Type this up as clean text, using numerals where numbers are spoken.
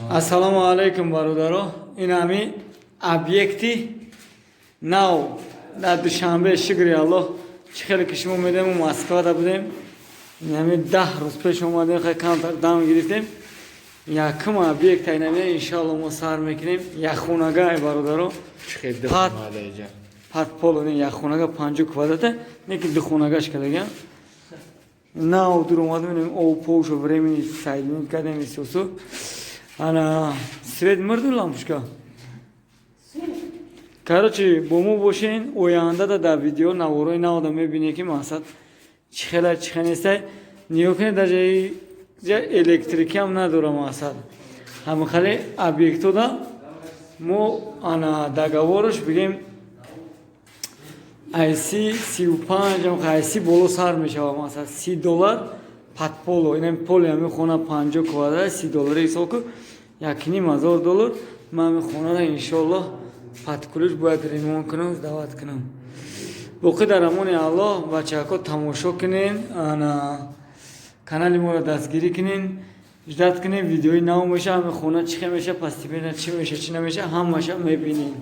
Ассалому алайкум бародаро. Ин ҳами объекти нав дар душанбе шукри Аллоҳ. Чӣ хеле ки шумо медем Москвада будем. Ин ҳами 10 рӯз пеш омадем, хеле камтар дам гирифтем. Якум объект айнаме иншоалло мо сар мекунем. Як хонага ай бародаро. Подполо не як хонага 50 квадрата, не ки ду хонагаш кадаган. Нав дур омадем, опоушо времени сайдинг кадем исосу. Ана свет мырду лампушка. Короче, бо мо бошен, ояндада дар видео наворои навда мебине ки масад чӣ хела чӣ хенестай ниёкне даже электрики ҳам надорам масад. Ҳамихале объектода мо ана договорош бигем айси 35 айси боло сар мешава масад $30 подполо. Инам поли ҳами хона 50 квадрат $30 ҳисоб ку $1,500. Ман хонада иншоаллоҳ падкулиш бояд ремонт кунам, дават кунам. Боқӣ дар амони Аллоҳ бачаҳако тамошо кунен, ана канали моро дастгирӣ кунен, ждат кунен видеои нав меша, ҳами хона чӣ хел меша, постепенно чӣ меша, чӣ намеша, ҳамаша мебинем.